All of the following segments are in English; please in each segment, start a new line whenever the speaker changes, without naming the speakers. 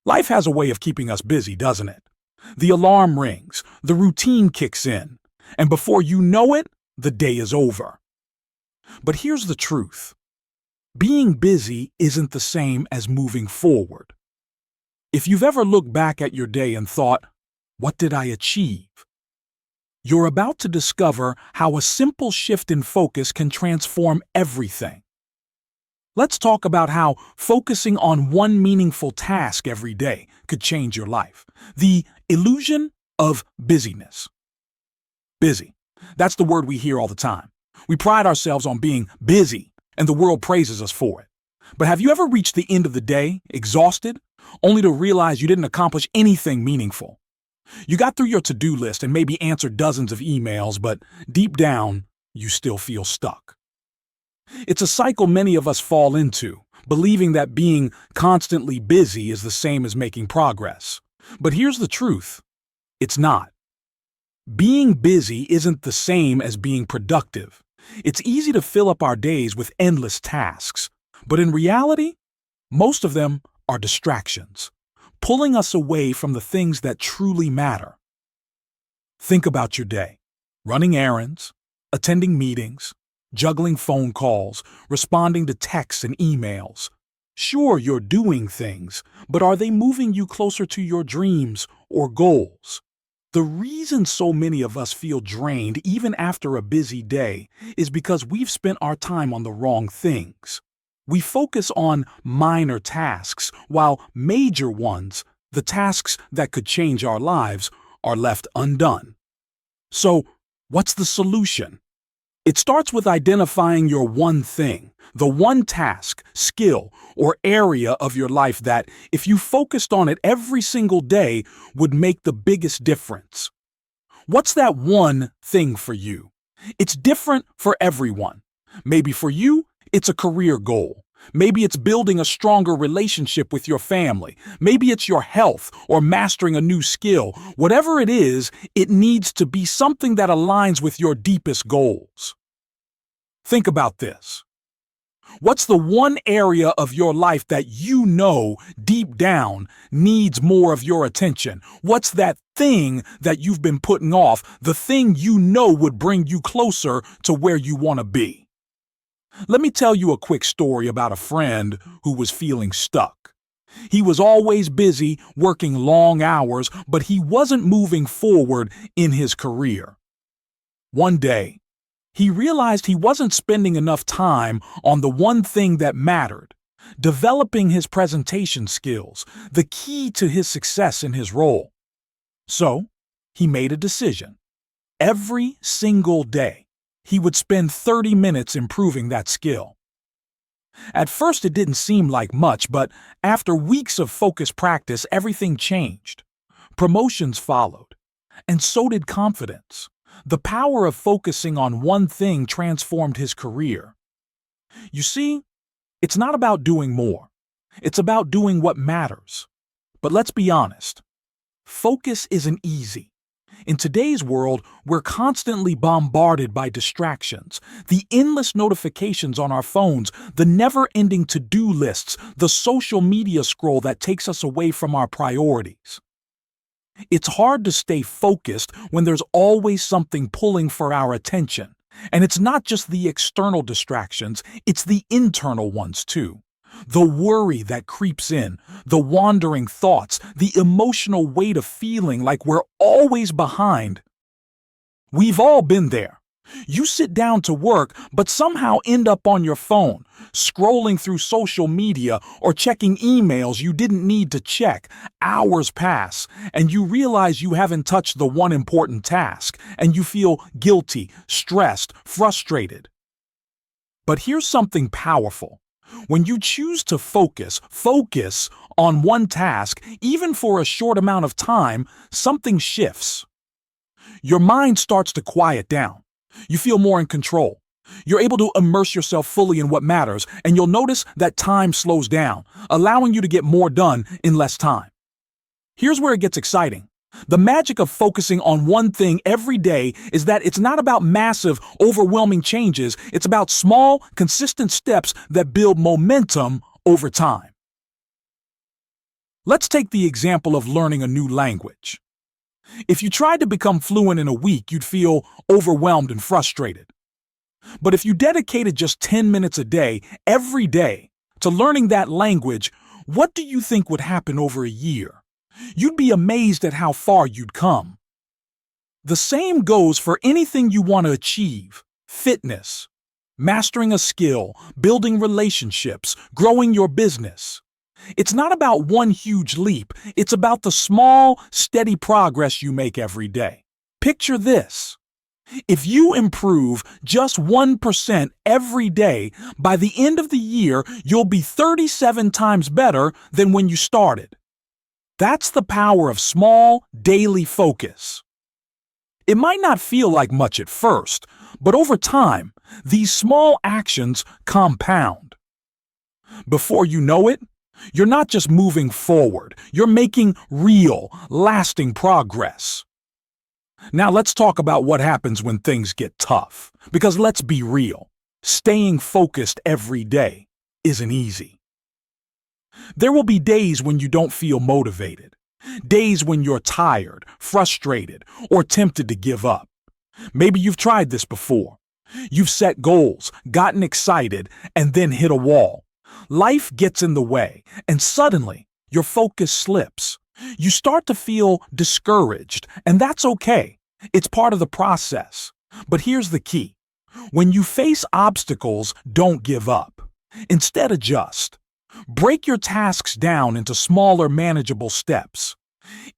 Life has a way of keeping us busy, doesn't it? The alarm rings, the routine kicks in, and before you know it, the day is over. But here's the truth. Being busy isn't the same as moving forward. If you've ever looked back at your day and thought, "What did I achieve?" You're about to discover how a simple shift in focus can transform everything. Let's talk about how focusing on one meaningful task every day could change your life. The illusion of busyness. Busy. That's the word we hear all the time. We pride ourselves on being busy, and the world praises us for it. But have you ever reached the end of the day, exhausted, only to realize you didn't accomplish anything meaningful? You got through your to-do list and maybe answered dozens of emails, but deep down, you still feel stuck. It's a cycle many of us fall into, believing that being constantly busy is the same as making progress. But here's the truth. It's not. Being busy isn't the same as being productive. It's easy to fill up our days with endless tasks, but in reality, most of them are distractions, pulling us away from the things that truly matter. Think about your day. Running errands, attending meetings, juggling phone calls, responding to texts and emails. Sure, you're doing things, but are they moving you closer to your dreams or goals? The reason so many of us feel drained even after a busy day is because we've spent our time on the wrong things. We focus on minor tasks, while major ones, the tasks that could change our lives, are left undone. So, what's the solution? It starts with identifying your one thing, the one task, skill, or area of your life that, if you focused on it every single day, would make the biggest difference. What's that one thing for you? It's different for everyone. Maybe for you, it's a career goal. Maybe it's building a stronger relationship with your family. Maybe it's your health or mastering a new skill. Whatever it is, it needs to be something that aligns with your deepest goals. Think about this. What's the one area of your life that you know deep down needs more of your attention? What's that thing that you've been putting off, the thing you know would bring you closer to where you want to be? Let me tell you a quick story about a friend who was feeling stuck. He was always busy, working long hours, but he wasn't moving forward in his career. One day, he realized he wasn't spending enough time on the one thing that mattered, developing his presentation skills, the key to his success in his role. So, he made a decision. Every single day, he would spend 30 minutes improving that skill. At first, it didn't seem like much, but after weeks of focused practice, everything changed. Promotions followed, and so did confidence. The power of focusing on one thing transformed his career. You see, it's not about doing more. It's about doing what matters. But let's be honest. Focus isn't easy. In today's world, we're constantly bombarded by distractions, the endless notifications on our phones, the never-ending to-do lists, the social media scroll that takes us away from our priorities. It's hard to stay focused when there's always something pulling for our attention. And it's not just the external distractions, it's the internal ones too. The worry that creeps in, the wandering thoughts, the emotional weight of feeling like we're always behind. We've all been there. You sit down to work, but somehow end up on your phone, scrolling through social media or checking emails you didn't need to check. Hours pass, and you realize you haven't touched the one important task, and you feel guilty, stressed, frustrated. But here's something powerful. When you choose to focus on one task, even for a short amount of time, something shifts. Your mind starts to quiet down. You feel more in control. You're able to immerse yourself fully in what matters, and you'll notice that time slows down, allowing you to get more done in less time. Here's where it gets exciting. The magic of focusing on one thing every day is that it's not about massive, overwhelming changes. It's about small, consistent steps that build momentum over time. Let's take the example of learning a new language. If you tried to become fluent in a week, you'd feel overwhelmed and frustrated. But if you dedicated just 10 minutes a day, every day, to learning that language, what do you think would happen over a year? You'd be amazed at how far you'd come. The same goes for anything you want to achieve: fitness, mastering a skill, building relationships, growing your business. It's not about one huge leap, it's about the small, steady progress you make every day. Picture this. If you improve just 1% every day, by the end of the year, you'll be 37 times better than when you started. That's the power of small, daily focus. It might not feel like much at first, but over time, these small actions compound. Before you know it, you're not just moving forward, you're making real, lasting progress. Now let's talk about what happens when things get tough. Because let's be real, staying focused every day isn't easy. There will be days when you don't feel motivated, days when you're tired, frustrated, or tempted to give up. Maybe you've tried this before. You've set goals, gotten excited, and then hit a wall. Life gets in the way, and suddenly your focus slips. You start to feel discouraged, and that's okay. It's part of the process. But here's the key. When you face obstacles, don't give up. Instead, adjust. Break your tasks down into smaller, manageable steps.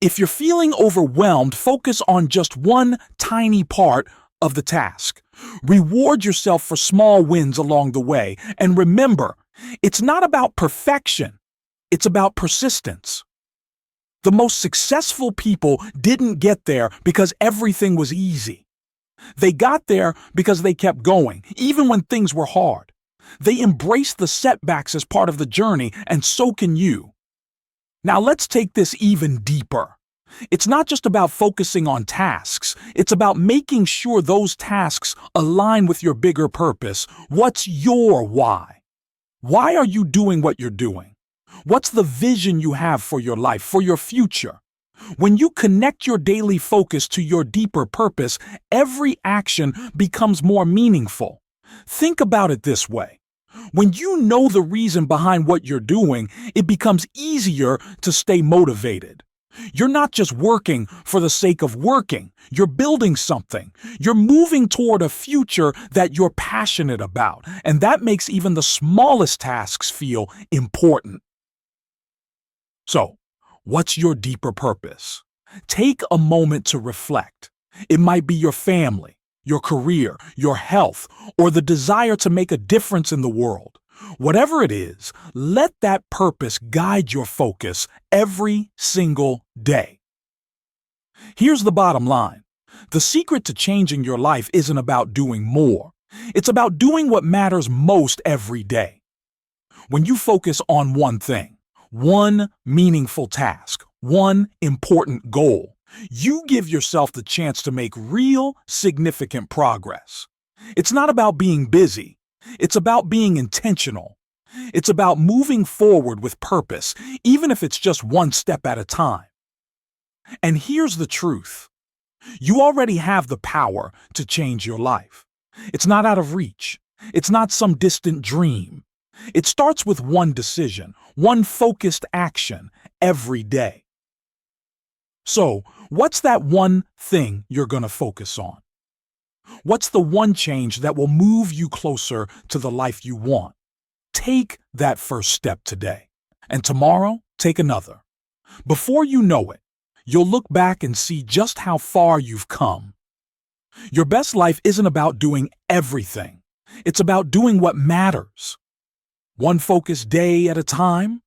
If you're feeling overwhelmed, focus on just one tiny part of the task. Reward yourself for small wins along the way. And remember, it's not about perfection. It's about persistence. The most successful people didn't get there because everything was easy. They got there because they kept going, even when things were hard. They embraced the setbacks as part of the journey, and so can you. Now let's take this even deeper. It's not just about focusing on tasks. It's about making sure those tasks align with your bigger purpose. What's your why? Why are you doing what you're doing? What's the vision you have for your life, for your future? When you connect your daily focus to your deeper purpose, every action becomes more meaningful. Think about it this way. When you know the reason behind what you're doing, it becomes easier to stay motivated. You're not just working for the sake of working. You're building something. You're moving toward a future that you're passionate about, and that makes even the smallest tasks feel important. So, what's your deeper purpose? Take a moment to reflect. It might be your family, your career, your health, or the desire to make a difference in the world. Whatever it is, let that purpose guide your focus every single day. Here's the bottom line. The secret to changing your life isn't about doing more. It's about doing what matters most every day. When you focus on one thing, one meaningful task, one important goal, you give yourself the chance to make real, significant progress. It's not about being busy. It's about being intentional. It's about moving forward with purpose, even if it's just one step at a time. And here's the truth. You already have the power to change your life. It's not out of reach. It's not some distant dream. It starts with one decision, one focused action every day. So, what's that one thing you're going to focus on? What's the one change that will move you closer to the life you want? Take that first step today, and tomorrow, take another. Before you know it, you'll look back and see just how far you've come. Your best life isn't about doing everything. It's about doing what matters. One focused day at a time,